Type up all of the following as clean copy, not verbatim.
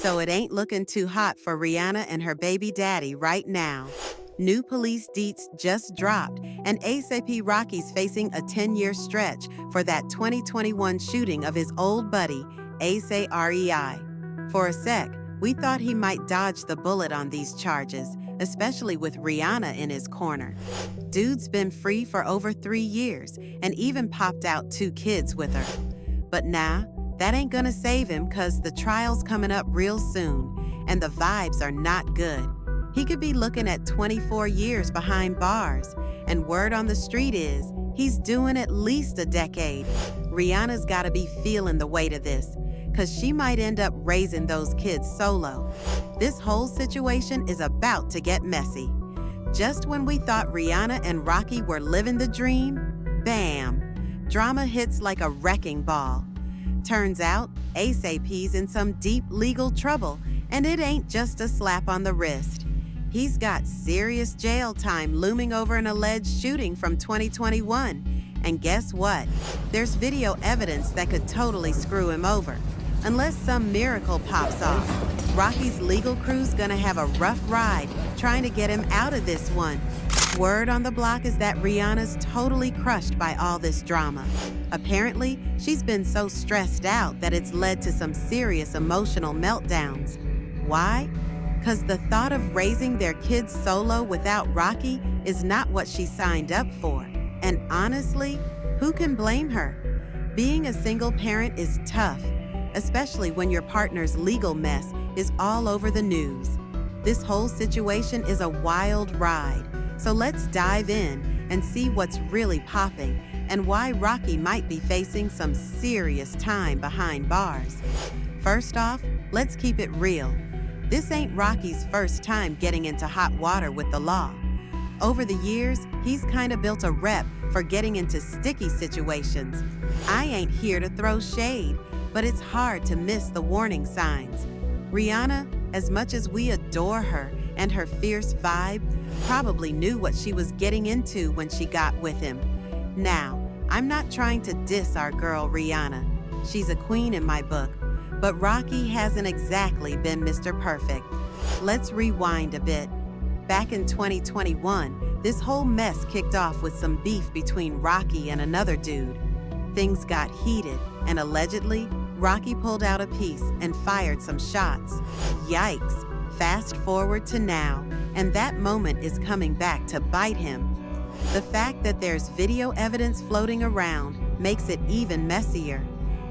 So it ain't looking too hot for Rihanna and her baby daddy right now. New police deets just dropped, and ASAP Rocky's facing a 10-year stretch for that 2021 shooting of his old buddy, ASAP Rei. For a sec, we thought he might dodge the bullet on these charges, especially with Rihanna in his corner. Dude's been free for over 3 years and even popped out 2 kids with her. But nah, that ain't gonna save him cause the trial's coming up real soon, and the vibes are not good. He could be looking at 24 years behind bars, and word on the street is he's doing at least a decade. Rihanna's gotta be feeling the weight of this, cause she might end up raising those kids solo. This whole situation is about to get messy. Just when we thought Rihanna and Rocky were living the dream, bam, drama hits like a wrecking ball. Turns out, ASAP's in some deep legal trouble, and it ain't just a slap on the wrist. He's got serious jail time looming over an alleged shooting from 2021. And guess what? There's video evidence that could totally screw him over. Unless some miracle pops off, Rocky's legal crew's gonna have a rough ride trying to get him out of this one. Word on the block is that Rihanna's totally crushed by all this drama. Apparently, she's been so stressed out that it's led to some serious emotional meltdowns. Why? Because the thought of raising their kids solo without Rocky is not what she signed up for. And honestly, who can blame her? Being a single parent is tough, especially when your partner's legal mess is all over the news. This whole situation is a wild ride, so let's dive in and see what's really popping and why Rocky might be facing some serious time behind bars. First off, let's keep it real. This ain't Rocky's first time getting into hot water with the law. Over the years, he's kinda built a rep for getting into sticky situations. I ain't here to throw shade, but it's hard to miss the warning signs. Rihanna, as much as we adore her and her fierce vibe, probably knew what she was getting into when she got with him. Now, I'm not trying to diss our girl Rihanna. She's a queen in my book, but Rocky hasn't exactly been Mr. Perfect. Let's rewind a bit. Back in 2021, this whole mess kicked off with some beef between Rocky and another dude. Things got heated, and allegedly, Rocky pulled out a piece and fired some shots. Yikes. Fast forward to now, and that moment is coming back to bite him. The fact that there's video evidence floating around makes it even messier.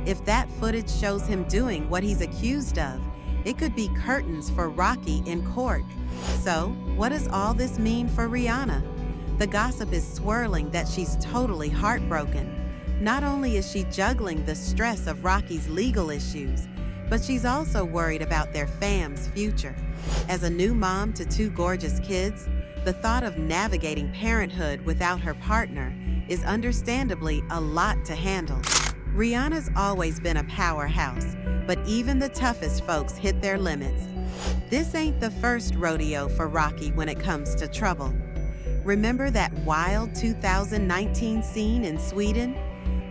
If that footage shows him doing what he's accused of, it could be curtains for Rocky in court. So, what does all this mean for Rihanna? The gossip is swirling that she's totally heartbroken. Not only is she juggling the stress of Rocky's legal issues, but she's also worried about their fam's future. As a new mom to 2 gorgeous kids, the thought of navigating parenthood without her partner is understandably a lot to handle. Rihanna's always been a powerhouse, but even the toughest folks hit their limits. This ain't the first rodeo for Rocky when it comes to trouble. Remember that wild 2019 scene in Sweden?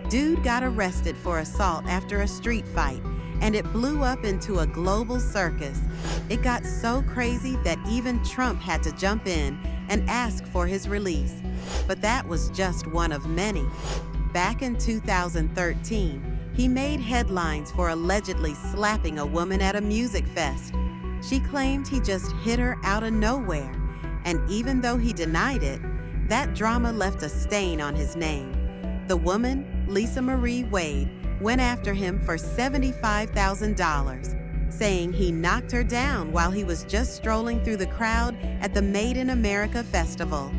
Dude got arrested for assault after a street fight, and it blew up into a global circus. It got so crazy that even Trump had to jump in and ask for his release. But that was just one of many. Back in 2013, he made headlines for allegedly slapping a woman at a music fest. She claimed he just hit her out of nowhere, and even though he denied it, that drama left a stain on his name. The woman, Lisa Marie Wade, went after him for $75,000, saying he knocked her down while he was just strolling through the crowd at the Made in America festival.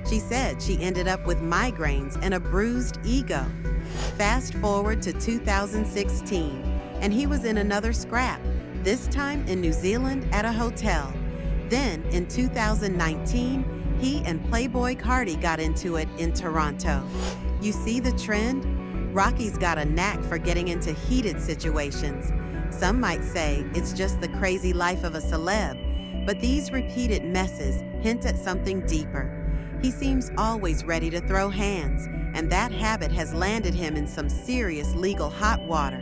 She said she ended up with migraines and a bruised ego. Fast forward to 2016, and he was in another scrap, this time in New Zealand at a hotel. Then, in 2019, he and Playboy Cardi got into it in Toronto. You see the trend? Rocky's got a knack for getting into heated situations. Some might say it's just the crazy life of a celeb, but these repeated messes hint at something deeper. He seems always ready to throw hands, and that habit has landed him in some serious legal hot water.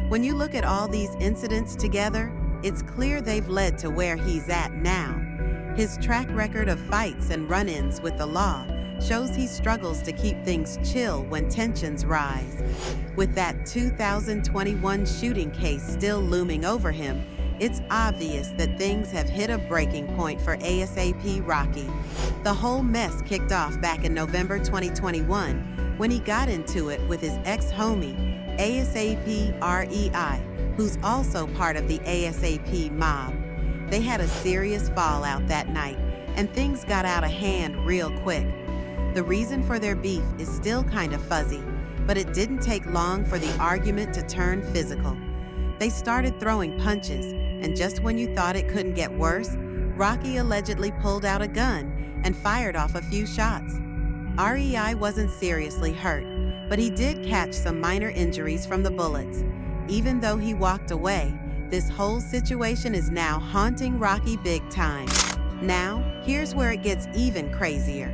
When you look at all these incidents together, It's clear they've led to where he's at now. His track record of fights and run-ins with the law shows he struggles to keep things chill when tensions rise. With that 2021 shooting case still looming over him, it's obvious that things have hit a breaking point for ASAP Rocky. The whole mess kicked off back in November 2021 when he got into it with his ex-homie, ASAP REI, who's also part of the ASAP mob. They had a serious fallout that night, and things got out of hand real quick. The reason for their beef is still kind of fuzzy, but it didn't take long for the argument to turn physical. They started throwing punches, and just when you thought it couldn't get worse, Rocky allegedly pulled out a gun and fired off a few shots. REI wasn't seriously hurt, but he did catch some minor injuries from the bullets. Even though he walked away, this whole situation is now haunting Rocky big time. Now, here's where it gets even crazier.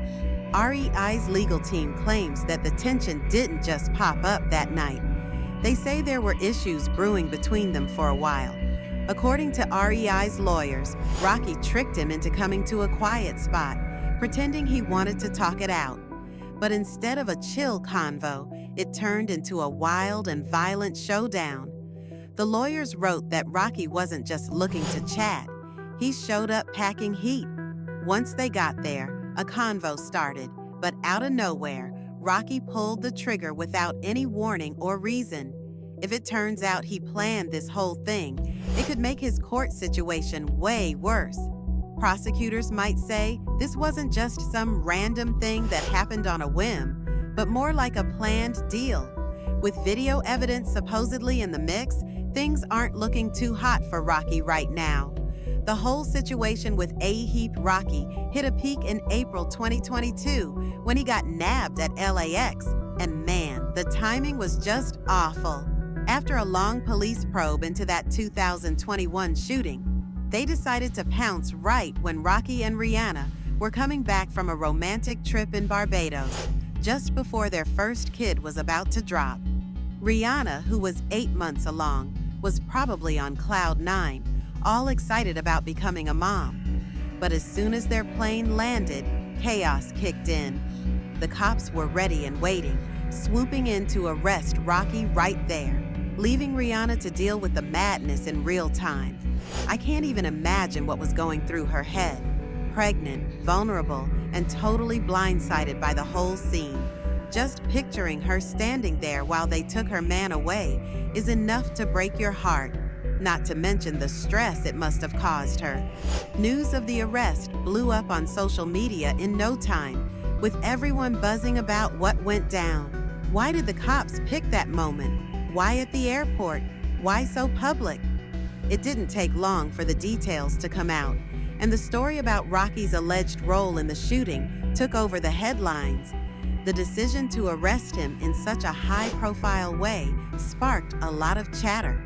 REI's legal team claims that the tension didn't just pop up that night. They say there were issues brewing between them for a while. According to REI's lawyers, Rocky tricked him into coming to a quiet spot, pretending he wanted to talk it out. But instead of a chill convo, it turned into a wild and violent showdown. The lawyers wrote that Rocky wasn't just looking to chat. He showed up packing heat. Once they got there, a convo started, but out of nowhere, Rocky pulled the trigger without any warning or reason. If it turns out he planned this whole thing, it could make his court situation way worse. Prosecutors might say this wasn't just some random thing that happened on a whim, but more like a planned deal. With video evidence supposedly in the mix, things aren't looking too hot for Rocky right now. The whole situation with ASAP Rocky hit a peak in April 2022 when he got nabbed at LAX, and man, the timing was just awful. After a long police probe into that 2021 shooting, they decided to pounce right when Rocky and Rihanna were coming back from a romantic trip in Barbados, just before their first kid was about to drop. Rihanna, who was 8 months along, was probably on cloud 9, all excited about becoming a mom. But as soon as their plane landed, chaos kicked in. The cops were ready and waiting, swooping in to arrest Rocky right there, leaving Rihanna to deal with the madness in real time. I can't even imagine what was going through her head. Pregnant, vulnerable, and totally blindsided by the whole scene. Just picturing her standing there while they took her man away is enough to break your heart, not to mention the stress it must have caused her. News of the arrest blew up on social media in no time, with everyone buzzing about what went down. Why did the cops pick that moment? Why at the airport? Why so public? It didn't take long for the details to come out, and the story about Rocky's alleged role in the shooting took over the headlines. The decision to arrest him in such a high-profile way sparked a lot of chatter.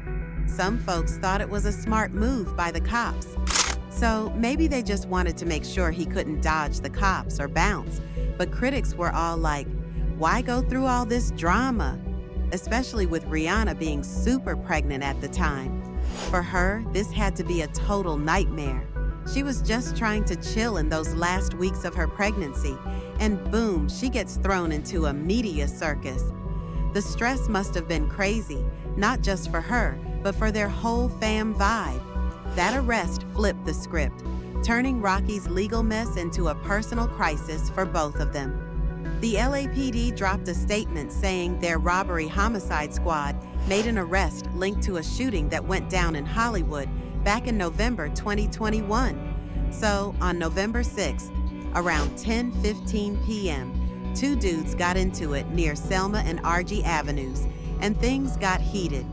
Some folks thought it was a smart move by the cops. So maybe they just wanted to make sure he couldn't dodge the cops or bounce. But critics were all like, why go through all this drama? Especially with Rihanna being super pregnant at the time. For her, this had to be a total nightmare. She was just trying to chill in those last weeks of her pregnancy, and boom, she gets thrown into a media circus. The stress must have been crazy, not just for her, but for their whole fam vibe. That arrest flipped the script, turning Rocky's legal mess into a personal crisis for both of them. The LAPD dropped a statement saying their robbery homicide squad made an arrest linked to a shooting that went down in Hollywood back in November 2021. So, on November 6th, around 10:15 p.m., two dudes got into it near Selma and RG Avenues, and things got heated.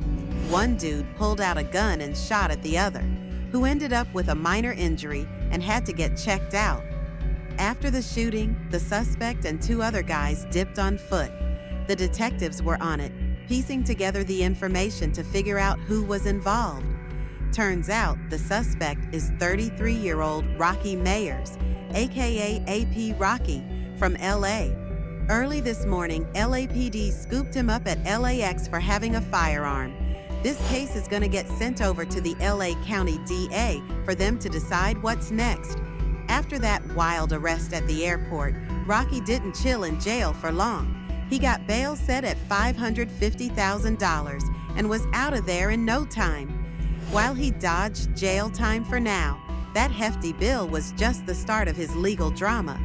One dude pulled out a gun and shot at the other, who ended up with a minor injury and had to get checked out. After the shooting, the suspect and two other guys dipped on foot. The detectives were on it, piecing together the information to figure out who was involved. Turns out the suspect is 33-year-old Rocky Mayers, aka AP Rocky, from LA. Early this morning, LAPD scooped him up at LAX for having a firearm. This case is going to get sent over to the LA County DA for them to decide what's next. After that wild arrest at the airport, Rocky didn't chill in jail for long. He got bail set at $550,000 and was out of there in no time. While he dodged jail time for now, that hefty bill was just the start of his legal drama.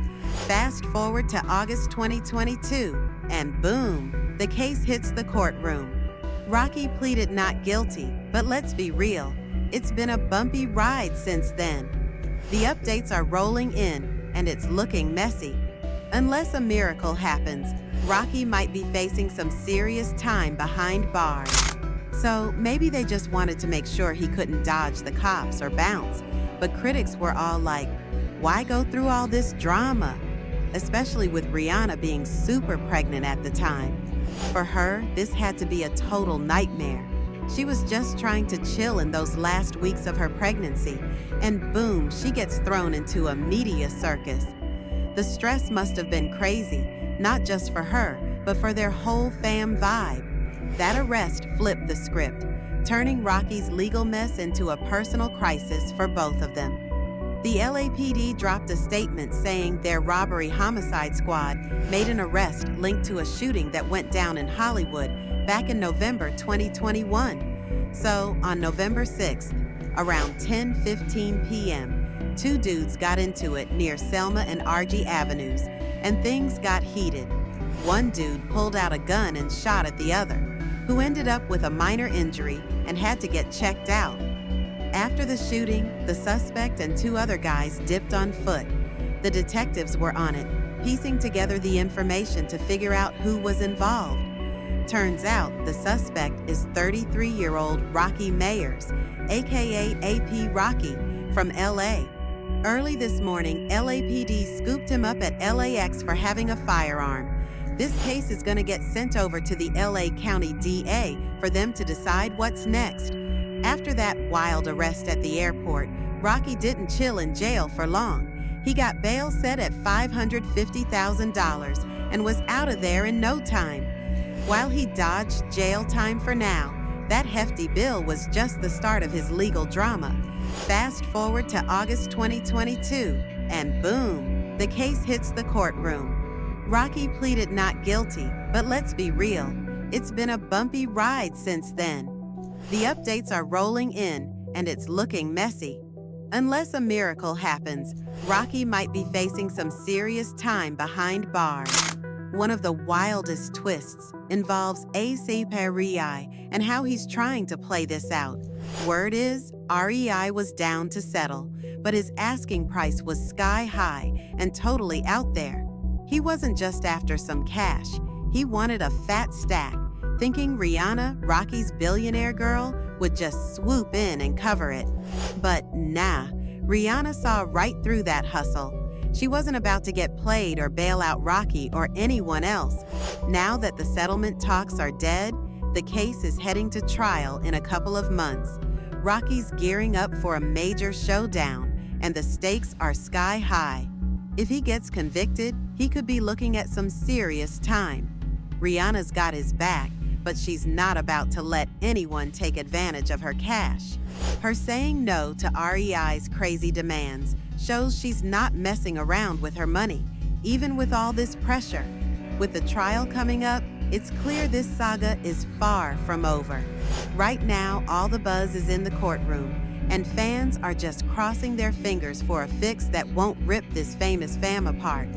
Fast forward to August 2022, and boom, the case hits the courtroom. Rocky pleaded not guilty, but let's be real, it's been a bumpy ride since then. The updates are rolling in, and it's looking messy. Unless a miracle happens, Rocky might be facing some serious time behind bars. So maybe they just wanted to make sure he couldn't dodge the cops or bounce. But critics were all like, why go through all this drama? Especially with Rihanna being super pregnant at the time. For her, this had to be a total nightmare. She was just trying to chill in those last weeks of her pregnancy, and boom, she gets thrown into a media circus. The stress must have been crazy, not just for her, but for their whole fam vibe. That arrest flipped the script, turning Rocky's legal mess into a personal crisis for both of them. The LAPD dropped a statement saying their robbery-homicide squad made an arrest linked to a shooting that went down in Hollywood back in November 2021. So, on November 6th, around 10:15 p.m., two dudes got into it near Selma and RG Avenues, and things got heated. One dude pulled out a gun and shot at the other, who ended up with a minor injury and had to get checked out. After the shooting, the suspect and two other guys dipped on foot. The detectives were on it, piecing together the information to figure out who was involved. Turns out the suspect is 33-year-old Rocky Mayers, aka AP Rocky, from LA. Early this morning, LAPD scooped him up at LAX for having a firearm. This case is going to get sent over to the LA County DA for them to decide what's next. After that wild arrest at the airport, Rocky didn't chill in jail for long. He got bail set at $550,000 and was out of there in no time. While he dodged jail time for now, that hefty bill was just the start of his legal drama. Fast forward to August 2022, and boom, the case hits the courtroom. Rocky pleaded not guilty, but let's be real, it's been a bumpy ride since then. The updates are rolling in, and it's looking messy. Unless a miracle happens, Rocky might be facing some serious time behind bars. One of the wildest twists involves A$AP REI and how he's trying to play this out. Word is, REI was down to settle, but his asking price was sky high and totally out there. He wasn't just after some cash, he wanted a fat stack, thinking Rihanna, Rocky's billionaire girl, would just swoop in and cover it. But nah, Rihanna saw right through that hustle. She wasn't about to get played or bail out Rocky or anyone else. Now that the settlement talks are dead, the case is heading to trial in a couple of months. Rocky's gearing up for a major showdown, and the stakes are sky high. If he gets convicted, he could be looking at some serious time. Rihanna's got his back, but she's not about to let anyone take advantage of her cash. Her saying no to REI's crazy demands shows she's not messing around with her money, even with all this pressure. With the trial coming up, it's clear this saga is far from over. Right now, all the buzz is in the courtroom, and fans are just crossing their fingers for a fix that won't rip this famous fam apart.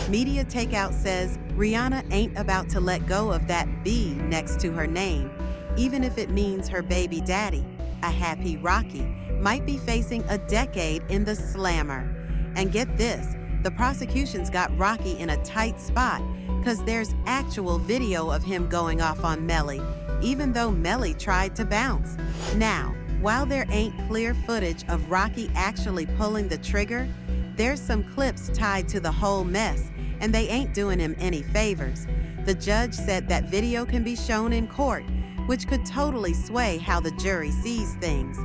Media Takeout says Rihanna ain't about to let go of that B next to her name, even if it means her baby daddy, a happy Rocky, might be facing a decade in the slammer. And get this, the prosecution's got Rocky in a tight spot because there's actual video of him going off on Melly, even though Melly tried to bounce. Now, while there ain't clear footage of Rocky actually pulling the trigger, there's some clips tied to the whole mess, and they ain't doing him any favors. The judge said that video can be shown in court, which could totally sway how the jury sees things.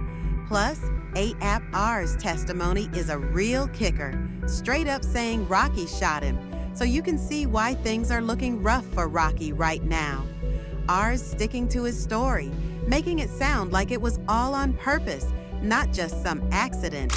Plus, A$AP R's testimony is a real kicker, straight up saying Rocky shot him, so you can see why things are looking rough for Rocky right now. R's sticking to his story, making it sound like it was all on purpose, not just some accident.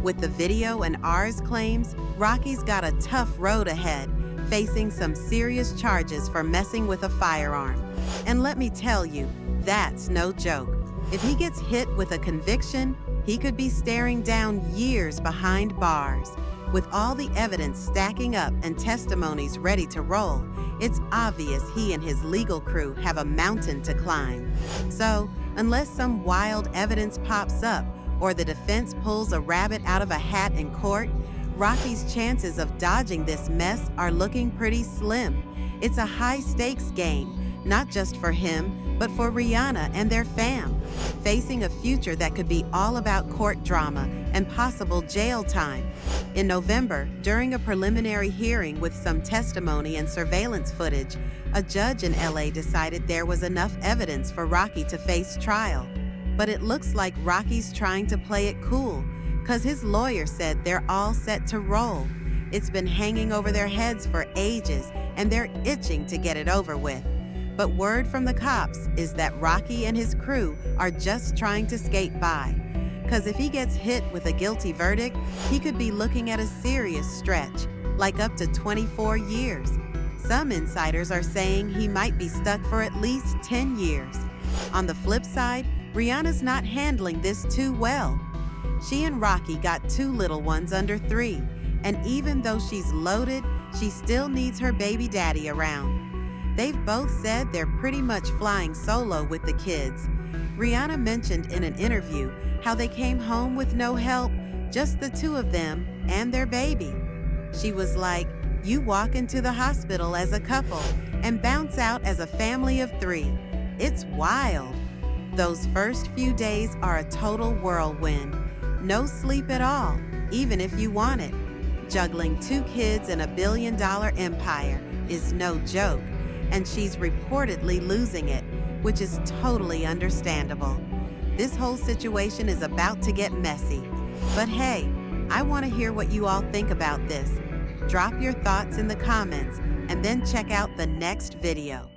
With the video and R's claims, Rocky's got a tough road ahead, facing some serious charges for messing with a firearm. And let me tell you, that's no joke. If he gets hit with a conviction, he could be staring down years behind bars. With all the evidence stacking up and testimonies ready to roll, it's obvious he and his legal crew have a mountain to climb. So, unless some wild evidence pops up or the defense pulls a rabbit out of a hat in court, Rocky's chances of dodging this mess are looking pretty slim. It's a high-stakes game, not just for him, but for Rihanna and their fam, facing a future that could be all about court drama and possible jail time. In November, during a preliminary hearing with some testimony and surveillance footage, a judge in LA decided there was enough evidence for Rocky to face trial. But it looks like Rocky's trying to play it cool, because his lawyer said they're all set to roll. It's been hanging over their heads for ages, and they're itching to get it over with. But word from the cops is that Rocky and his crew are just trying to skate by. Because if he gets hit with a guilty verdict, he could be looking at a serious stretch, like up to 24 years. Some insiders are saying he might be stuck for at least 10 years. On the flip side, Rihanna's not handling this too well. She and Rocky got 2 little ones under 3, and even though she's loaded, she still needs her baby daddy around. They've both said they're pretty much flying solo with the kids. Rihanna mentioned in an interview how they came home with no help, just the 2 of them and their baby. She was like, "You walk into the hospital as a couple and bounce out as a family of 3. It's wild." Those first few days are a total whirlwind. No sleep at all, even if you want it. Juggling 2 kids and a billion-dollar empire is no joke, and she's reportedly losing it, which is totally understandable. This whole situation is about to get messy. But hey, I want to hear what you all think about this. Drop your thoughts in the comments and then check out the next video.